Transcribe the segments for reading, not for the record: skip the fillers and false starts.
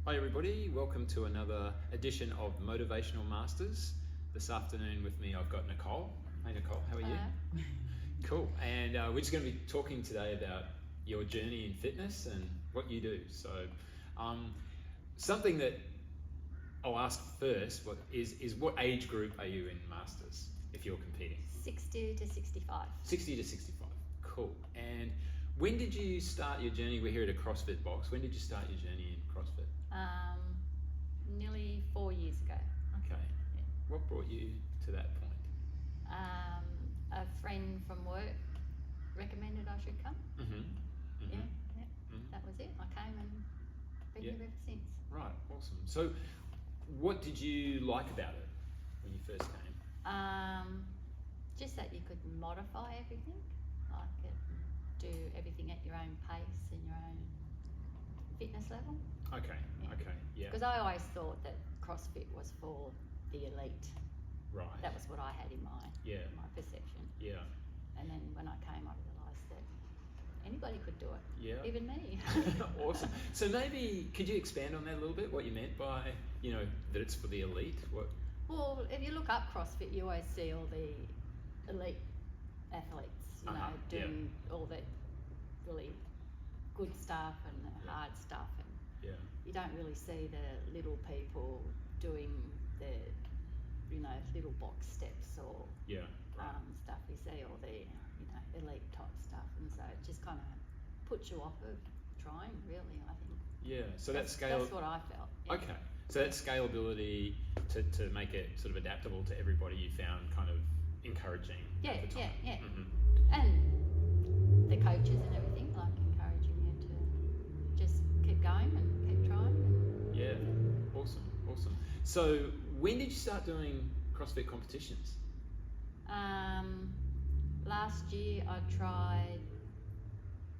Hi everybody, welcome to another edition of Motivational Masters. This afternoon with me I've got Nicole. Hey Nicole, how are you? Cool, and we're just going to be talking today about your journey in fitness and what you do. So something that I'll ask first is what age group are you in Masters if you're competing? 60 to 65. 60 to 65, cool. And when did you start your journey? We're here at a CrossFit box. When did you start your journey in CrossFit? Nearly 4 years ago. Okay. Yeah. What brought you to that point? A friend from work recommended I should come. Yeah. That was it. I came and been here ever since. Right, awesome. So what did you like about it when you first came? Just that you could modify everything, like do everything at your own pace and your own fitness level. Okay, yeah. Because I always thought that CrossFit was for the elite. Right. That was what I had in my perception. Yeah. And then when I came, I realised that anybody could do it. Yeah. Even me. Awesome. So maybe could you expand on that a little bit? What you meant by, that it's for the elite? What? Well, if you look up CrossFit, you always see all the elite athletes, doing all that really good stuff and the hard stuff, and you don't really see the little people doing the, little box steps or stuff. You see all the, elite type stuff, and so it just kind of puts you off of trying, really, I think. Yeah, so that's what I felt. Yeah. Okay, so that scalability to make it sort of adaptable to everybody you found kind of encouraging at the time. Yeah. And the coaches and everything, like encouraging you to just keep going and keep trying. Yeah, awesome. So when did you start doing CrossFit competitions? Last year I tried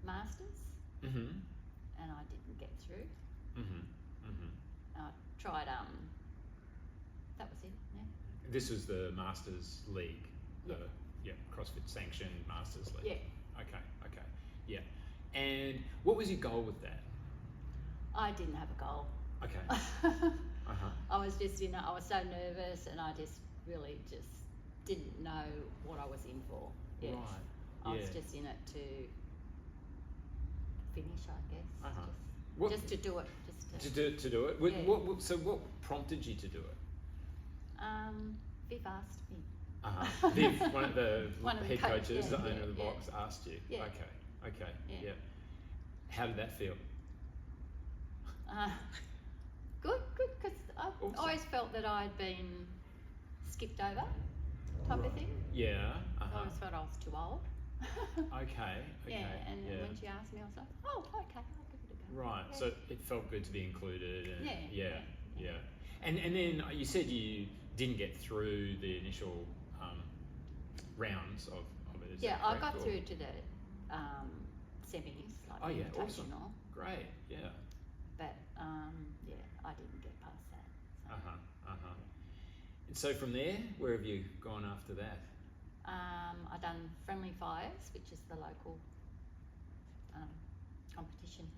Masters, and I didn't get through. I tried, that was it, yeah. This was the Masters League, the CrossFit sanctioned Masters League. Yeah. Okay, yeah. And what was your goal with that? I didn't have a goal. Okay. I was just I was so nervous, and I just really just didn't know what I was in for. Yeah. Right. I was just in it to finish, I guess. Just to do it. To do it? So what prompted you to do it? Viv asked me. Viv, one of the head coaches, the owner of the box, asked you. Yeah. Okay. Yeah. How did that feel? Good, because I've always felt that I'd been skipped over, type of thing. Yeah. I always felt I was too old. Okay. Yeah, and when she asked me, I was like, oh, okay, I'll give it a go. Right, Yeah. so it felt good to be included. And Yeah. And then you said you didn't get through the initial rounds of it. Is that I correct, got or? through to the semis, like invitational. Awesome. Great, yeah. But I didn't get past that. So. And so from there, where have you gone after that? I done Friendly Fires, which is the local competition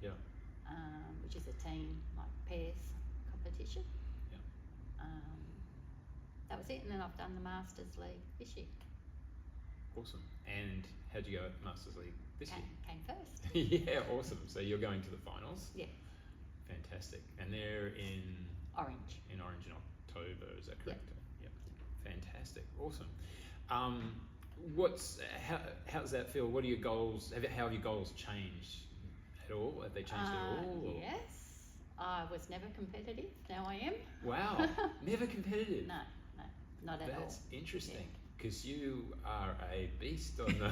here. Which is a team, like pairs competition. That was it, and then I've done the Masters League this year. Awesome. And how'd you go at Masters League this year? Came first. Yeah, awesome. So you're going to the finals? Yeah. Fantastic. And they're in Orange. In October, is that correct? Yep. Fantastic. Awesome. How does that feel? What are your goals? How have your goals changed at all? Have they changed at all? Or? Yes. I was never competitive. Now I am. Wow. Never competitive? No, not at all. That's interesting. Because you are a beast on the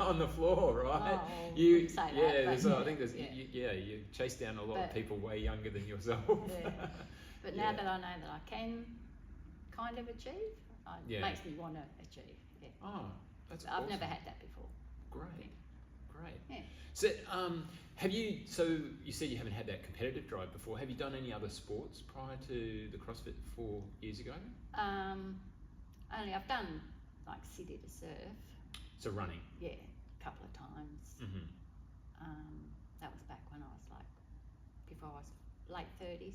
on the floor, right? Oh, you say that. I think there's you chase down a lot of people way younger than yourself. Yeah. But now that I know that I can kind of achieve, it makes me want to achieve. Yeah. Oh, that's I've awesome. never had that before. Great. Yeah. So, have you? So you said you haven't had that competitive drive before. Have you done any other sports prior to the CrossFit 4 years ago? Only I've done like city to surf. So running. Yeah, a couple of times. That was back when I was like, before I was late 30s.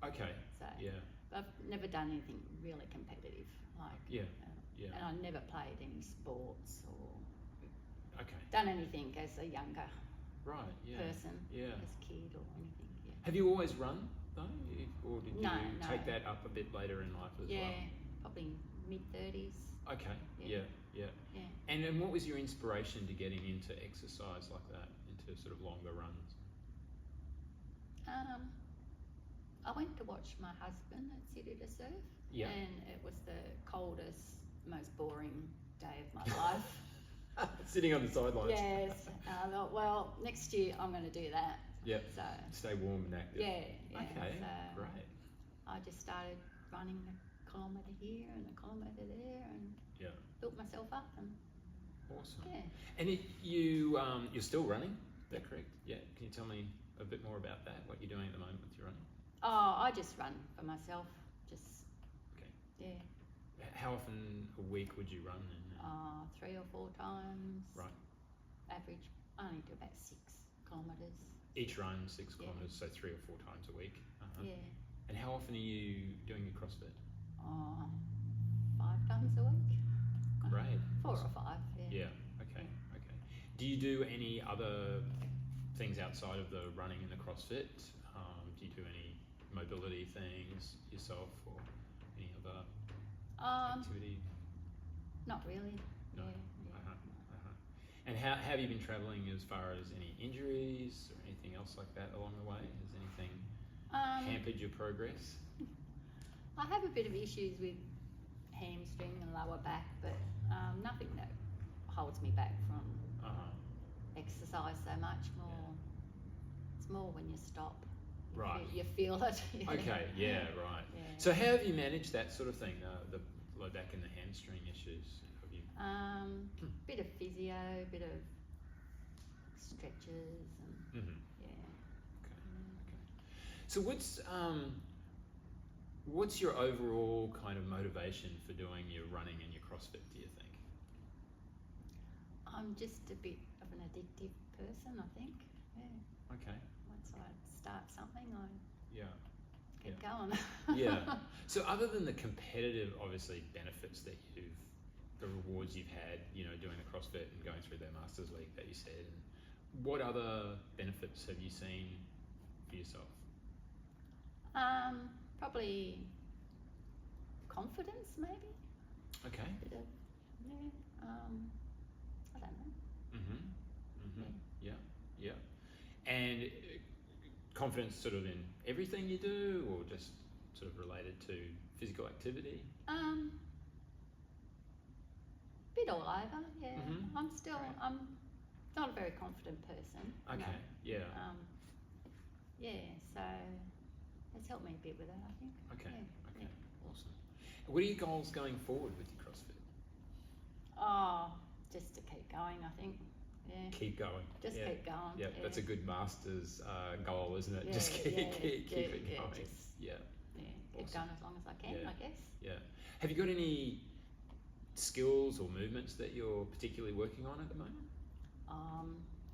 Okay. So Yeah. I've never done anything really competitive, like Yeah. and I never played any sports or Okay. done anything as a younger Right. Yeah. person, Yeah. as a kid or anything. Yeah. Have you always run though, or did No, you no. take that up a bit later in life as well? Yeah, probably mid-30s. Okay. Yeah. Yeah. And then what was your inspiration to getting into exercise like that, into sort of longer runs? I went to watch my husband at City to Surf, Yeah. and it was the coldest, most boring day of my life. Sitting on the sidelines. Yes, I thought, well, next year I'm going to do that. Yeah. So Stay warm and active. yeah. Okay. So Great. I just started running a kilometre here and a kilometre there, and built myself up. And awesome. yeah. And you're still running? Is that correct? Yeah. Can you tell me a bit more about that? What you're doing at the moment with your running? Oh, I just run for myself. Just okay. Yeah. How often a week would you run? 3 or 4 times. Right. Average. I only do about 6 kilometres. Each run 6 kilometres, so 3 or 4 times a week. Yeah. And how often are you doing your CrossFit? 5 times a week. Great. 4 or 5. Yeah. Yeah. Okay. Do you do any other things outside of the running and the CrossFit? Do you do any mobility things yourself, or any other activity? Not really. No. Yeah. And how have you been travelling as far as any injuries or anything else like that along the way? Has anything hampered your progress? I have a bit of issues with hamstring and lower back, but nothing that holds me back from exercise so much. It's more when you stop. Right. You feel it. Okay. Yeah. Right. Yeah. So how have you managed that sort of thing? The low back and the hamstring issues. Have you? Bit of physio, bit of stretches, and yeah. Okay. So what's your overall kind of motivation for doing your running and your CrossFit, do you think? I'm just a bit of an addictive person, I think. Yeah. Okay. Once I start something, I keep Yeah. going. Yeah. So other than the competitive, obviously, benefits that the rewards you've had, doing the CrossFit and going through the Masters League that you said, and what other benefits have you seen for yourself? Probably confidence, maybe. Okay. Bit of, I don't know. Yeah. And confidence sort of in everything you do, or just sort of related to physical activity? Bit all over, yeah. Great. I'm not a very confident person. Okay, no. yeah. So it's helped me a bit with that, I think. Okay, Yeah. okay, awesome. What are your goals going forward with your CrossFit? Just to keep going, I think. Yeah. Keep going. Just keep going. Yeah, that's a good master's goal, isn't it? Yeah, just keep it going. Keep Awesome. going as long as I can, I guess. Yeah. Have you got any skills or movements that you're particularly working on at the moment?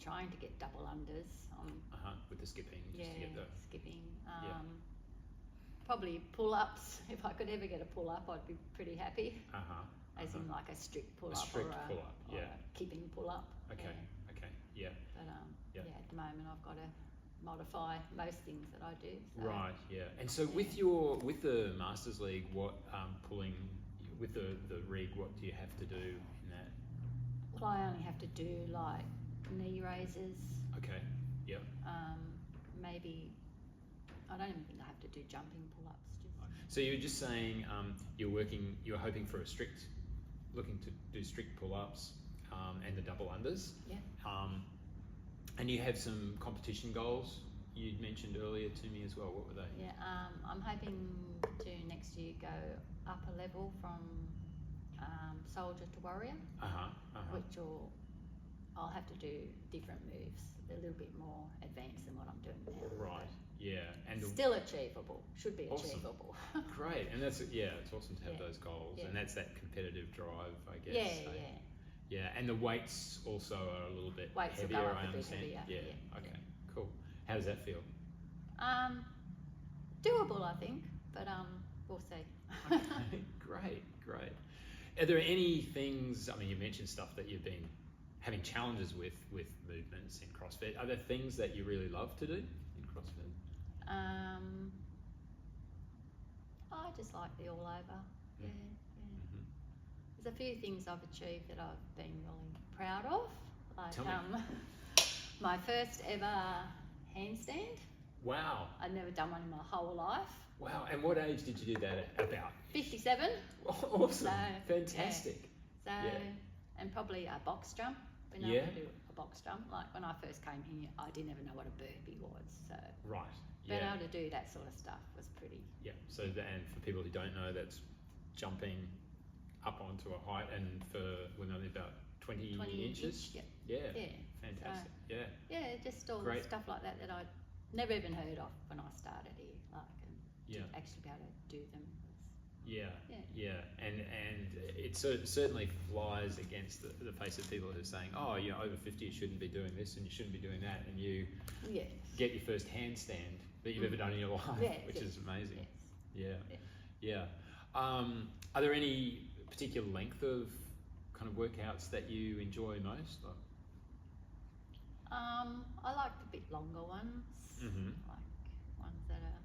Trying to get double unders on. With the skipping, just to get the skipping. Probably pull-ups. If I could ever get a pull-up, I'd be pretty happy. As in like a strict pull-up, or a keeping pull-up. Okay. Yeah. But at the moment I've got to modify most things that I do. So. Right. Yeah. And so with the Masters League, what pulling with the rig, what do you have to do in that? Well, I only have to do like knee raises. Okay. Yeah. Maybe I don't even think I have to do jumping pull-ups. So you're just saying you're hoping for looking to do strict pull-ups and the double unders. Yeah. And you have some competition goals you'd mentioned earlier to me as well. What were they? Yeah. I'm hoping to next year go up a level from soldier to warrior, which I'll have to do different moves, a little bit more advanced than what I'm doing now. Right. Yeah. And still achievable. Should be awesome. achievable. Great. And it's awesome to have those goals, and that's that competitive drive, I guess. Yeah. Yeah, and the weights also are a little bit Weights heavier, will go up I a bit understand. heavier. Yeah. Okay. Cool. How does that feel? doable, I think, but we'll see. Okay, great. Are there any things, I mean, you mentioned stuff that you've been having challenges with movements in CrossFit. Are there things that you really love to do in CrossFit? I just like the all over. Yeah. Mm-hmm. There's a few things I've achieved that I've been really proud of. Like Tell me. my first ever handstand. Wow. I'd never done one in my whole life. Wow. And what age did you do that at? About? 57. Awesome. So, fantastic. So, and probably a box jump. Been able to do a box jump. Like when I first came here, I didn't even know what a burpee was. So Right. being able to do that sort of stuff was pretty. Yeah. So and for people who don't know, that's jumping up onto a height, and for we're only about 20 inches. Yeah. Fantastic. Yeah, just all Great. stuff like that I'd never even heard of when I started here. Like, and to actually be able to do them. And it certainly flies against the face of people who are saying, oh, over 50 you shouldn't be doing this and you shouldn't be doing that, and you get your first handstand that you've ever done in your life, which is amazing. Yes. Are there any particular length of kind of workouts that you enjoy most? I like the bit longer ones, like ones that are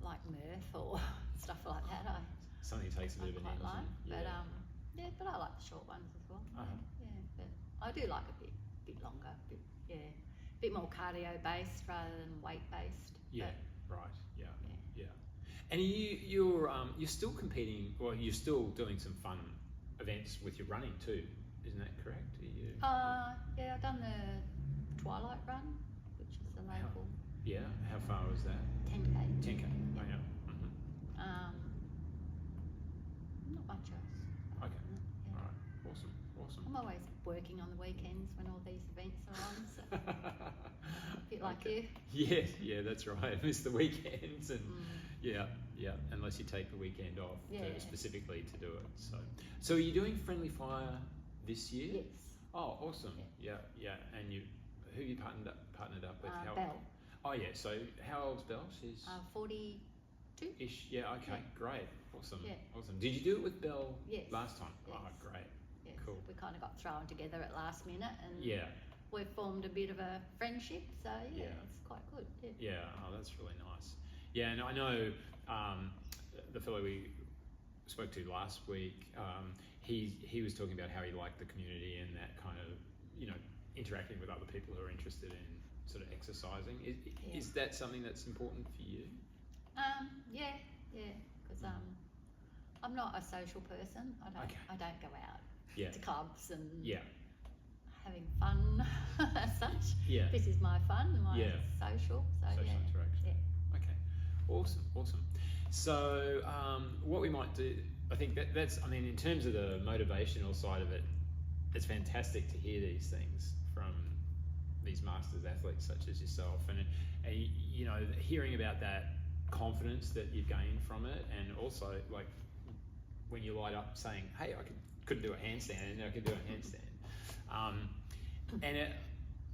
like Murph or stuff like that. Something takes a bit of an energy. But I like the short ones as well. But I do like a bit longer, a bit more cardio based rather than weight based. And you're still competing, well, you're still doing some fun events with your running too, isn't that correct? I've done the Twilight Run, which is the local. How far was that? 10K. 10K. Not much else. Okay. All right. Awesome. I'm always working on the weekends when all these events are on. So a bit like you. Yes, that's right. I miss the weekends, and unless you take the weekend off specifically to do it. So are you doing Friendly Fire this year? Yes. Oh, awesome. Yeah. And who you partnered up with? Belle. Oh yeah. So how old's Belle? She's 42. Ish. Yeah. Okay. Great. Awesome. Did you do it with Belle last time? Yes. Oh, great. Yes. Cool. We kind of got thrown together at last minute, and we've formed a bit of a friendship. So it's quite good. Oh, that's really nice. Yeah, and I know the fellow we spoke to last week. He was talking about how he liked the community and that kind of interacting with other people who are interested in sort of exercising. Is that something that's important for you? Because I'm not a social person. I don't go out to clubs and having fun as such. This is my fun, my social. So social interaction. Okay, awesome. So what we might do, I think that's, I mean, in terms of the motivational side of it, it's fantastic to hear these things from these masters athletes such as yourself, and hearing about that confidence that you've gained from it, and also like when you light up saying, hey, I couldn't do a handstand, and I could do a handstand. And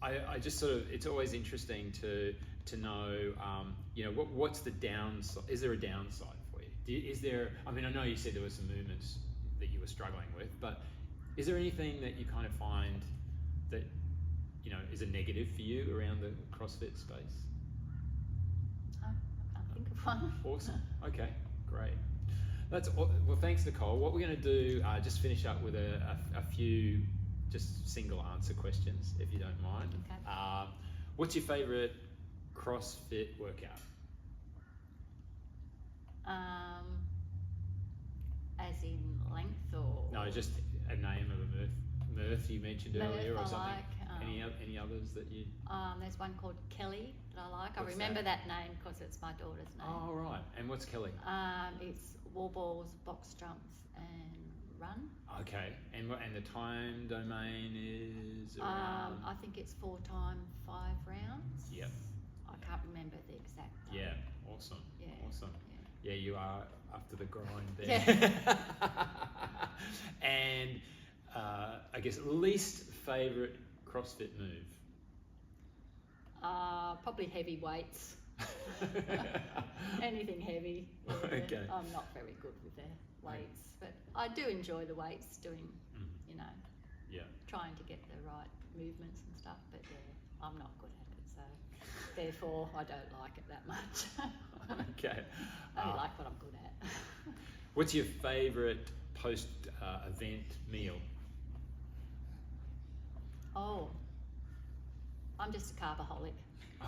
I just sort of, it's always interesting to know, what's the downside? Is there a downside for you? Is there? I mean, I know you said there were some movements that you were struggling with, but is there anything that you kind of find that is a negative for you around the CrossFit space? I can't think of one. Awesome. Okay, great. Well, thanks, Nicole. What we're going to do, just finish up with a few just single answer questions, if you don't mind. Okay. What's your favourite CrossFit workout? As in length or? No, just a name of a Murph you mentioned earlier, or something. Any others that you? There's one called Kelly that I like. What's I remember that name because it's my daughter's name. Oh, right. And what's Kelly? It's wall balls, box jumps, and run. Okay. And the time domain is around? I think it's 4 times 5 rounds. Yep. I can't remember the exact time. Yeah. Awesome. Yeah. Awesome. Yeah. Yeah, you are up to the grind there. Yeah. And I guess least favourite CrossFit move? Probably heavy weights. Anything heavy. Yeah. Okay. I'm not very good with the weights, but I do enjoy the weights, doing, you know, trying to get the right movements and stuff, but yeah, I'm not good at it, so therefore I don't like it that much. Okay. I only like what I'm good at. What's your favourite post event meal? Oh, I'm just a carbaholic.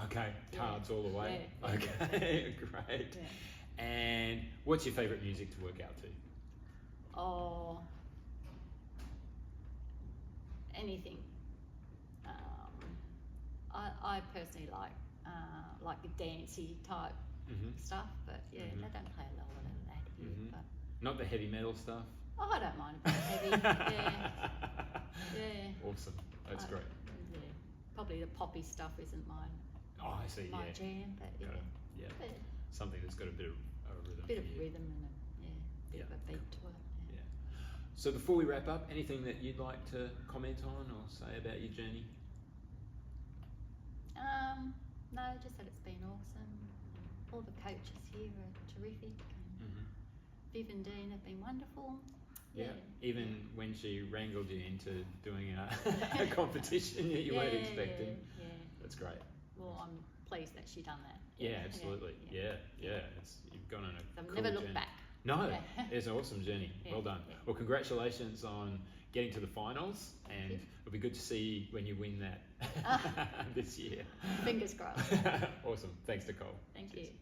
Okay, carbs all the way. Yeah. Okay, great. Yeah. And what's your favourite music to work out to? Oh, anything. I personally like the dancey type stuff, but yeah, they don't play a lot of that here. But not the heavy metal stuff? oh, I don't mind a bit heavy. Yeah. Awesome, that's great. Yeah, probably the poppy stuff isn't my I see. jam, but yeah. But something that's got a bit of rhythm. bit of rhythm and bit of a beat to it. Yeah. So before we wrap up, anything that you'd like to comment on or say about your journey? No, just that it's been awesome. All the coaches here are terrific. Viv and Dean have been wonderful. Yeah. Even when she wrangled you into doing a competition that you weren't expecting. Yeah. That's great. Well, I'm pleased that she done that. Yeah, absolutely. Yeah. You've gone on a I've cool never journey. looked back. No, Yeah. it's an awesome journey. Well done. Yeah. Well, congratulations on getting to the finals, and it'll be good to see when you win that this year. Fingers crossed. Awesome. Thanks, Nicole. Thank Cheers. you.